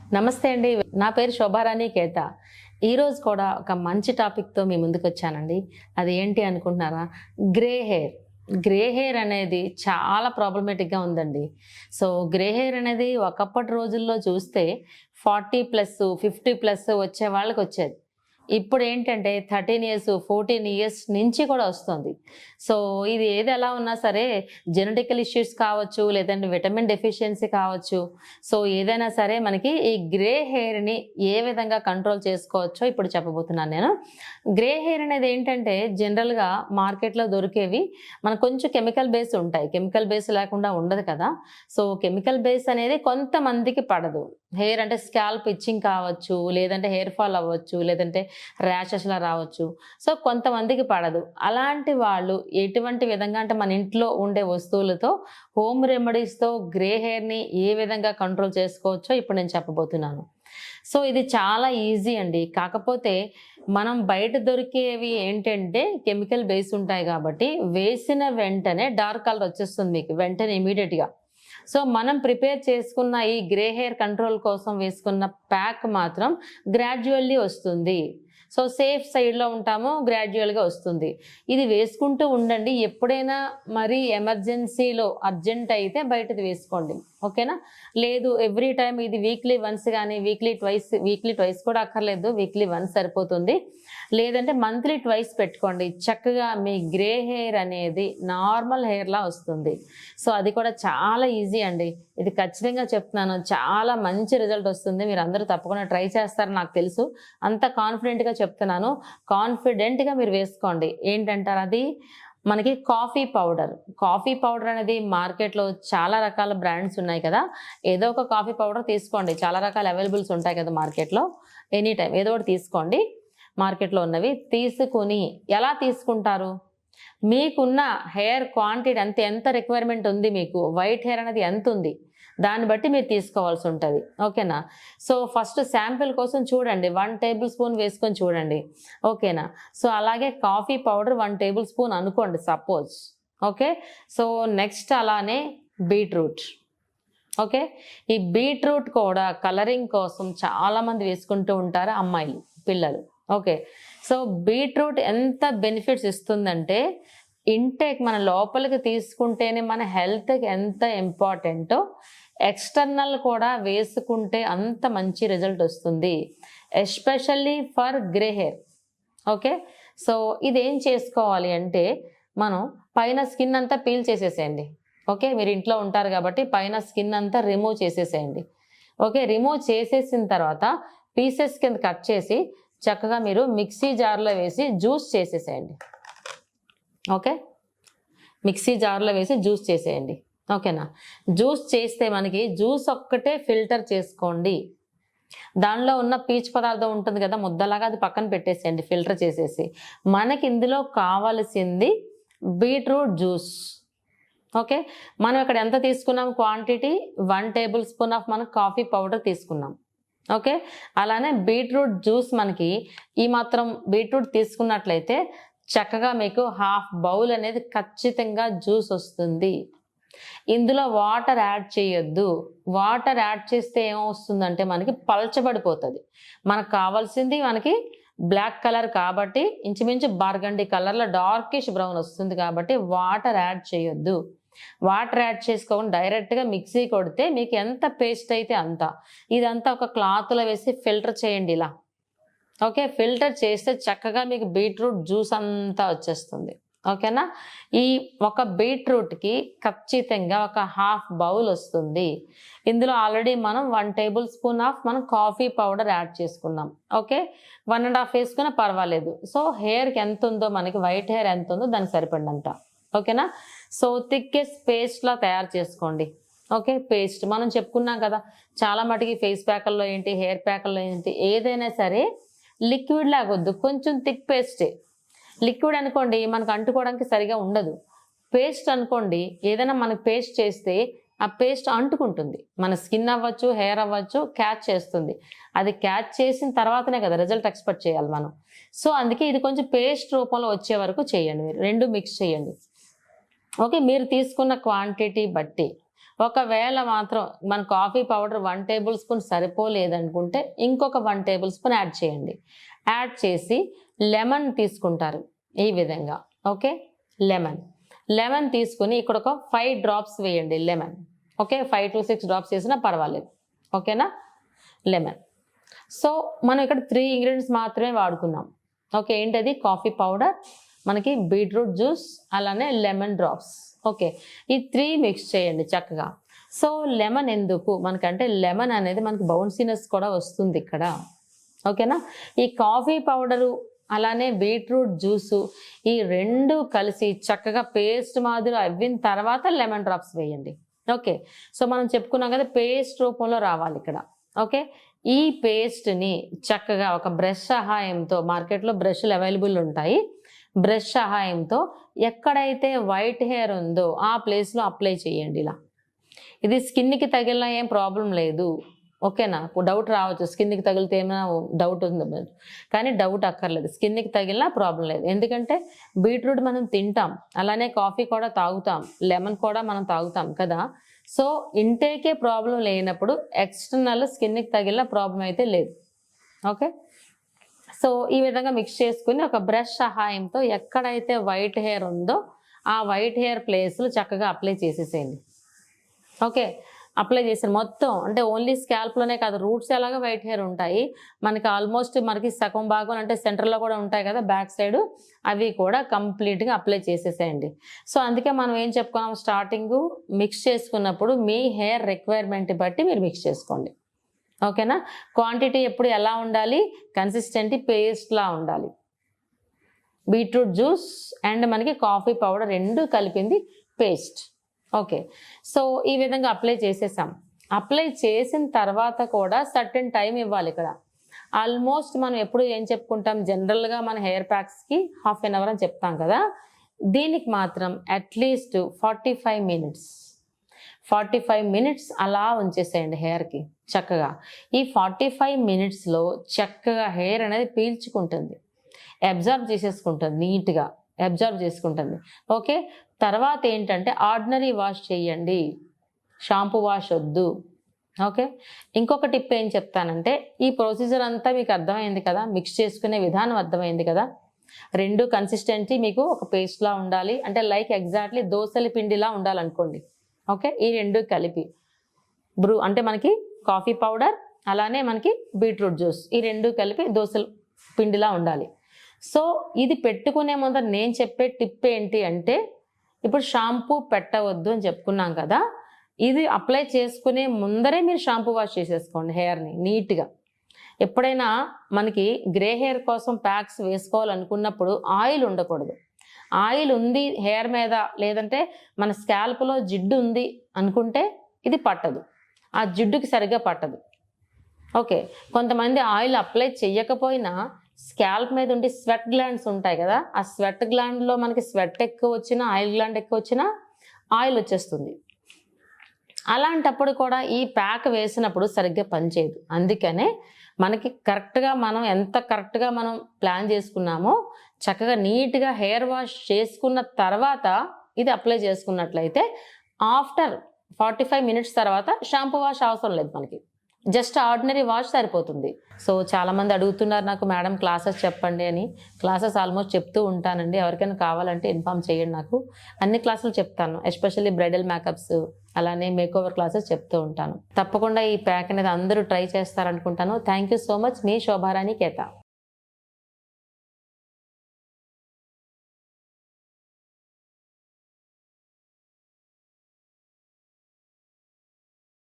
నమస్తే అండి. నా పేరు శోభారాణి కేత. ఈరోజు కూడా ఒక మంచి టాపిక్‌తో మీ ముందుకొచ్చానండి. అది ఏంటి అనుకుంటున్నారా? Grey hair. గ్రే హెయిర్ అనేది చాలా ప్రాబ్లమాటిక్‌గా ఉందండి. సో, గ్రే హెయిర్ అనేది ఒకప్పటి రోజుల్లో చూస్తే 40+, 50+ వచ్చే వాళ్ళకొచ్చేది. ఇప్పుడేంటంటే 13 ఇయర్స్, 14 ఇయర్స్ నుంచి కూడా వస్తుంది. సో, ఇది ఏది ఎలా ఉన్నా సరే జెనెటికల్ ఇష్యూస్ కావచ్చు, లేదంటే విటమిన్ డెఫిషియన్సీ కావచ్చు. సో, ఏదైనా సరే మనకి ఈ గ్రే హెయిర్‌ని ఏ విధంగా కంట్రోల్ చేసుకోవచ్చో ఇప్పుడు చెప్పబోతున్నాను నేను. గ్రే హెయిర్ అనేది ఏంటంటే జనరల్‌గా మార్కెట్‌లో దొరికేవి మనకు కొంచెం కెమికల్ బేస్ ఉంటాయి. కెమికల్ బేస్ లేకుండా ఉండదు కదా! సో, కెమికల్ బేస్ అనేది కొంతమందికి పడదు. హెయిర్ అంటే స్కాల్ప్ ఇచ్చింగ్ కావచ్చు, లేదంటే హెయిర్ ఫాల్ అవ్వచ్చు, లేదంటే ర్యాషెస్‌లా రావచ్చు. సో, కొంతమందికి పడదు. అలాంటి వాళ్ళు ఎటువంటి విధంగా అంటే మన ఇంట్లో ఉండే వస్తువులతో హోమ్ రెమెడీస్‌తో గ్రే హెయిర్‌ని ఏ విధంగా కంట్రోల్ చేసుకోవచ్చో ఇప్పుడు నేను చెప్పబోతున్నాను. సో, ఇది చాలా ఈజీ అండి. కాకపోతే మనం బయట దొరికేవి ఏంటంటే కెమికల్ బేస్ ఉంటాయి కాబట్టి వేసిన వెంటనే డార్క్ కలర్ వచ్చేస్తుంది మీకు వెంటనే ఇమ్మీడియేట్‌గా. సో, మనం ప్రిపేర్ చేసుకున్న ఈ గ్రే హెయిర్ కంట్రోల్ కోసం వేసుకున్న ప్యాక్ మాత్రం గ్రాడ్యుయల్లీ వస్తుంది. సో, సేఫ్ సైడ్‌లో ఉంటాము. గ్రాడ్యుయల్‌గా వస్తుంది. ఇది వేసుకుంటూ ఉండండి. ఎప్పుడైనా మరీ ఎమర్జెన్సీలో అర్జెంట్ అయితే బయటది వేసుకోండి. ఓకేనా? లేదు ఎవ్రీ టైమ్ ఇది వీక్లీ వన్స్ గానీ, వీక్లీ ట్వైస్ కూడా అక్కర్లేదు. వీక్లీ వన్స్ సరిపోతుంది. లేదంటే మంత్లీ ట్వైస్ పెట్టుకోండి. చక్కగా మీ గ్రే హెయిర్ అనేది నార్మల్ హెయిర్‌లా వస్తుంది. సో, అది కూడా చాలా ఈజీ అండి. ఇది ఖచ్చితంగా చెప్తున్నాను. చాలా మంచి రిజల్ట్ వస్తుంది. మీరందరూ తప్పకుండా ట్రై చేస్తారని నాకు తెలుసు. అంత కాన్ఫిడెంట్‌గా చెప్తున్నాను. కాన్ఫిడెంట్‌గా మీరు వేసుకోండి. ఏంటంటారు అది? మనకి కాఫీ పౌడర్. కాఫీ పౌడర్ అనేది మార్కెట్‌లో చాలా రకాల బ్రాండ్స్ ఉన్నాయి కదా! ఏదో ఒక కాఫీ పౌడర్ తీసుకోండి. చాలా రకాల అవైలబుల్స్ ఉంటాయి కదా మార్కెట్‌లో. ఎనీ టైమ్ ఏదో ఒకటి తీసుకోండి. మార్కెట్‌లో ఉన్నవి. తీసుకొని ఎలా తీసుకుంటారు? మీకున్న హెయిర్ క్వాంటిటీ ఎంత రిక్వైర్మెంట్ ఉంది మీకు? వైట్ హెయిర్ అనేది ఎంతుంది? దాన్ని బట్టి మీరు తీసుకోవాల్సి ఉంటది. ఓకేనా? సో, ఫస్ట్ శాంపిల్ కోసం చూడండి. 1 టేబుల్ స్పూన్ వేసుకొని చూడండి. ఓకేనా? సో, అలాగే కాఫీ పౌడర్ 1 టేబుల్ స్పూన్ అనుకోండి సపోజ్. ఓకే. సో, నెక్స్ట్ అలానే బీట్రూట్. ఓకే. ఈ బీట్రూట్ కూడా కలరింగ్ కోసం చాలామంది వేసుకుంటూ ఉంటారు అమ్మాయిలు, పిల్లలు. ఓకే. సో, బీట్రూట్ ఎంత బెనిఫిట్స్ ఇస్తుందంటే ఇంటేక్ మన లోపలికి తీసుకుంటేనే మన హెల్త్‌కి ఎంత ఇంపార్టెంటో ఎక్స్‌టర్నల్ కూడా వేసుకుంటే అంత మంచి రిజల్ట్ వస్తుంది. Especially for grey hair. Okay. So, ఇదేం చేసుకోవాలి అంటే మనం పైన స్కిన్ అంతా పీల్ చేసేసేయండి. ఓకే. మీరు ఇంట్లో ఉంటారు కాబట్టి పైన స్కిన్ అంతా రిమూవ్ చేసేసేయండి. ఓకే. రిమూవ్ చేసేసిన తర్వాత పీసెస్ కింద కట్ చేసి చక్కగా మీరు మిక్సీ జార్‌లో వేసి జ్యూస్ చేసేసేయండి. ఓకే. మిక్సీ జార్‌లో వేసి జ్యూస్ చేసేయండి. ఓకేనా? జ్యూస్ చేస్తే మనకి జ్యూస్ ఒక్కటే ఫిల్టర్ చేసుకోండి. దానిలో ఉన్న పీచు పదార్థం ఉంటుంది కదా! ముద్దలాగా అది పక్కన పెట్టేసేయండి ఫిల్టర్ చేసేసి. మనకి ఇందులో కావాల్సింది బీట్రూట్ జ్యూస్. ఓకే. మనం ఇక్కడ ఎంత తీసుకున్నాం క్వాంటిటీ? 1 టేబుల్ స్పూన్ ఆఫ్ మనం కాఫీ పౌడర్ తీసుకున్నాం. ఓకే. అలానే బీట్రూట్ జ్యూస్ మనకి ఈ మాత్రం బీట్రూట్ తీసుకున్నట్లయితే చక్కగా మీకు హాఫ్ బౌల్ అనేది ఖచ్చితంగా జ్యూస్ వస్తుంది. ఇందులో వాటర్ యాడ్ చేయొద్దు. వాటర్ యాడ్ చేస్తే ఏమొస్తుందంటే మనకి పల్చబడిపోతది. మనకు కావాల్సింది మనకి బ్లాక్ కలర్ కాబట్టి ఇంచుమించు బర్గండీ కలర్‌లో డార్కిష్ బ్రౌన్ వస్తుంది కాబట్టి వాటర్ యాడ్ చేయొద్దు. వాటర్ యాడ్ చేసుకోకుండా డైరెక్ట్‌గా మిక్సీ కొడితే మీకు ఎంత పేస్ట్ అయితే అంత. ఇదంతా ఒక క్లాత్‌లో వేసి ఫిల్టర్ చేయండి ఇలా. ఓకే. ఫిల్టర్ చేస్తే చక్కగా మీకు బీట్రూట్ జ్యూస్ అంతా వచ్చేస్తుంది. ఓకేనా? ఈ ఒక బీట్రూట్‌కి ఖచ్చితంగా ఒక హాఫ్ బౌల్ వస్తుంది. ఇందులో ఆల్రెడీ మనం 1 టేబుల్ స్పూన్ ఆఫ్ మనం కాఫీ పౌడర్ యాడ్ చేసుకున్నాం. ఓకే. 1 ½ వేసుకున్నా పర్వాలేదు. సో, హెయిర్‌కి ఎంతుందో మనకి వైట్ హెయిర్ ఎంతుందో దానికి సరిపడినంత. ఓకేనా? సో, థిక్కెస్ట్ పేస్ట్‌లా తయారు చేసుకోండి. ఓకే. పేస్ట్ మనం చెప్పుకున్నాం కదా! చాలా మటికి ఫేస్ ప్యాకుల్లో ఏంటి, హెయిర్ ప్యాకుల్లో ఏంటి ఏదైనా సరే లిక్విడ్ లాగొద్దు. కొంచెం థిక్ పేస్టే. లిక్విడ్ అనుకోండి మనకు అంటుకోవడానికి సరిగా ఉండదు. పేస్ట్ అనుకోండి ఏదైనా మనకు పేస్ట్ చేస్తే ఆ పేస్ట్ అంటుకుంటుంది. మన స్కిన్ అవ్వచ్చు, హెయిర్ అవ్వచ్చు క్యాచ్ చేస్తుంది. అది క్యాచ్ చేసిన తర్వాతనే కదా రిజల్ట్ ఎక్స్‌పెక్ట్ చేయాలి మనం. సో, అందుకే ఇది కొంచెం పేస్ట్ రూపంలో వచ్చే వరకు చేయండి మీరు. 2 మిక్స్ చేయండి. ఓకే. మీరు తీసుకున్న క్వాంటిటీ బట్టి ఒకవేళ మాత్రం మన కాఫీ పౌడర్ 1 టేబుల్ స్పూన్ సరిపోలేదనుకుంటే ఇంకొక 1 టేబుల్ స్పూన్ యాడ్ చేయండి. యాడ్ చేసి లెమన్ తీసుకుంటారు ఈ విధంగా. ఓకే, లెమన్ తీసుకుని ఇక్కడ ఒక 5 డ్రాప్స్ వేయండి లెమన్. ఓకే, 5 to 6 డ్రాప్స్ వేసినా పర్వాలేదు. ఓకేనా, లెమన్. సో మనం ఇక్కడ 3 ఇంగ్రీడియంట్స్ మాత్రమే వాడుకున్నాం. ఓకే, ఏంటది? కాఫీ పౌడర్, మనకి బీట్రూట్ జ్యూస్, అలానే లెమన్ డ్రాప్స్. ఓకే, ఈ 3 మిక్స్ చేయండి చక్కగా. సో లెమన్ ఎందుకు మనకంటే లెమన్ అనేది మనకి బౌన్సీనెస్ కూడా వస్తుంది ఇక్కడ. ఓకేనా, ఈ కాఫీ పౌడరు అలానే బీట్రూట్ జ్యూసు ఈ 2 కలిసి చక్కగా పేస్ట్ మాదిరి అవ్విన తర్వాత లెమన్ డ్రాప్స్ వేయండి. ఓకే, సో మనం చెప్పుకున్నాం కదా, పేస్ట్ రూపంలో రావాలి ఇక్కడ. ఓకే, ఈ పేస్ట్ని చక్కగా ఒక బ్రష్ సహాయంతో, మార్కెట్లో బ్రష్లు అవైలబుల్ ఉంటాయి, బ్రష్ సహాయంతో ఎక్కడైతే వైట్ హెయిర్ ఉందో ఆ ప్లేస్లో అప్లై చేయండి ఇలా. ఇది స్కిన్కి తగిలినా ఏం ప్రాబ్లం లేదు. ఓకేనా, డౌట్ రావచ్చు స్కిన్కి తగిలితే ఏమైనా డౌట్ ఉంది, కానీ డౌట్ అక్కర్లేదు, స్కిన్కి తగిలినా ప్రాబ్లం లేదు. ఎందుకంటే బీట్రూట్ మనం తింటాం, అలానే కాఫీ కూడా తాగుతాం, లెమన్ కూడా మనం తాగుతాం కదా. సో ఇంటేకే ప్రాబ్లం లేనప్పుడు ఎక్స్టర్నల్ స్కిన్కి తగిలిన ప్రాబ్లం అయితే లేదు. ఓకే, సో ఈ విధంగా మిక్స్ చేసుకుని ఒక బ్రష్ సహాయంతో ఎక్కడైతే వైట్ హెయిర్ ఉందో ఆ వైట్ హెయిర్ ప్లేస్లో చక్కగా అప్లై చేసేసేయండి. ఓకే, అప్లై చేసాను మొత్తం, అంటే ఓన్లీ స్కాల్ప్లోనే కాదు, రూట్స్ ఎలాగో వైట్ హెయిర్ ఉంటాయి మనకి, ఆల్మోస్ట్ మనకి సగం భాగం అంటే సెంటర్లో కూడా ఉంటాయి కదా బ్యాక్ సైడ్, అవి కూడా కంప్లీట్గా అప్లై చేసేసేయండి. సో అందుకే మనం ఏం చెప్పుకున్నాం, స్టార్టింగ్ మిక్స్ చేసుకున్నప్పుడు మీ హెయిర్ రిక్వైర్మెంట్ బట్టి మీరు మిక్స్ చేసుకోండి. ఓకేనా, క్వాంటిటీ ఎప్పుడు ఎలా ఉండాలి, కన్సిస్టెంటీ పేస్ట్లా ఉండాలి. బీట్రూట్ జ్యూస్ అండ్ మనకి కాఫీ పౌడర్ 2 కలిపింది పేస్ట్. ఓకే, సో ఈ విధంగా అప్లై చేసేసాం. అప్లై చేసిన తర్వాత కూడా సర్టెన్ టైం ఇవ్వాలి ఇక్కడ. ఆల్మోస్ట్ మనం ఎప్పుడు ఏం చెప్పుకుంటాం, జనరల్గా మన హెయిర్ ప్యాక్స్కి ½ an hour అని చెప్తాం కదా, దీనికి మాత్రం అట్లీస్ట్ 45 మినిట్స్ అలా ఉంచేసేయండి హెయిర్కి చక్కగా. ఈ 45 మినిట్స్లో చక్కగా హెయిర్ అనేది పీల్చుకుంటుంది, అబ్జర్వ్ చేసేసుకుంటుంది, నీట్గా అబ్జర్వ్ చేసుకుంటుంది. ఓకే, తర్వాత ఏంటంటే ఆర్డినరీ వాష్ చేయండి, షాంపూ వాష్ వద్దు. ఓకే, ఇంకొక టిప్ ఏం చెప్తానంటే, ఈ ప్రొసీజర్ అంతా మీకు అర్థమైంది కదా, మిక్స్ చేసుకునే విధానం అర్థమైంది కదా, 2 కన్సిస్టెన్సీ మీకు ఒక పేస్ట్లా ఉండాలి, అంటే లైక్ ఎగ్జాక్ట్లీ దోసల పిండిలా ఉండాలనుకోండి. ఓకే, ఈ 2 కలిపి అంటే మనకి కాఫీ పౌడర్ అలానే మనకి బీట్రూట్ జ్యూస్ ఈ 2 కలిపి దోసల పిండిలా ఉండాలి. సో ఇది పెట్టుకునే ముందర నేను చెప్పే టిప్ ఏంటి అంటే, ఇప్పుడు షాంపూ పెట్టవద్దు అని చెప్పుకున్నాం కదా, ఇది అప్లై చేసుకునే ముందరే మీరు షాంపూ వాష్ చేసేసుకోండి హెయిర్ని నీట్గా. ఎప్పుడైనా మనకి గ్రే హెయిర్ కోసం ప్యాక్స్ వేసుకోవాలనుకున్నప్పుడు ఆయిల్ ఉండకూడదు. ఆయిల్ ఉంది హెయిర్ మీద, లేదంటే మన స్కాల్ప్లో జిడ్డు ఉంది అనుకుంటే ఇది పట్టదు, ఆ జిడ్డుకి సరిగ్గా పట్టదు. ఓకే, కొంతమంది ఆయిల్ అప్లై చేయకపోయినా స్కాల్ప్ మీద ఉండి స్వెట్ గ్లాండ్స్ ఉంటాయి కదా, ఆ స్వెట్ గ్లాండ్లో మనకి స్వెట్ ఎక్కువ వచ్చినా, ఆయిల్ గ్లాండ్ ఎక్కువ వచ్చినా ఆయిల్ వచ్చేస్తుంది. అలాంటప్పుడు కూడా ఈ ప్యాక్ వేసినప్పుడు సరిగ్గా పనిచేయదు. అందుకనే మనకి కరెక్ట్గా మనం ఎంత కరెక్ట్గా మనం ప్లాన్ చేసుకున్నామో చక్కగా నీట్గా హెయిర్ వాష్ చేసుకున్న తర్వాత ఇది అప్లై చేసుకున్నట్లయితే ఆఫ్టర్ 45 మినిట్స్ తర్వాత షాంపూ వాష్ అవసరం లేదు మనకి, జస్ట్ ఆర్డినరీ వాష్ సరిపోతుంది. సో చాలామంది అడుగుతున్నారు నాకు, మేడం క్లాసెస్ చెప్పండి అని. క్లాసెస్ ఆల్మోస్ట్ చెప్తూ ఉంటానండి, ఎవరికైనా కావాలంటే ఇన్ఫామ్ చేయండి నాకు, అన్ని క్లాసులు చెప్తాను, ఎస్పెషల్లీ బ్రైడల్ మేకప్స్ అలానే మేకోవర్ క్లాసెస్ చెప్తూ ఉంటాను. తప్పకుండా ఈ ప్యాక్ అనేది అందరూ ట్రై చేస్తారనుకుంటాను. థ్యాంక్ యూ సో మచ్, మీ శోభారాణి కేత.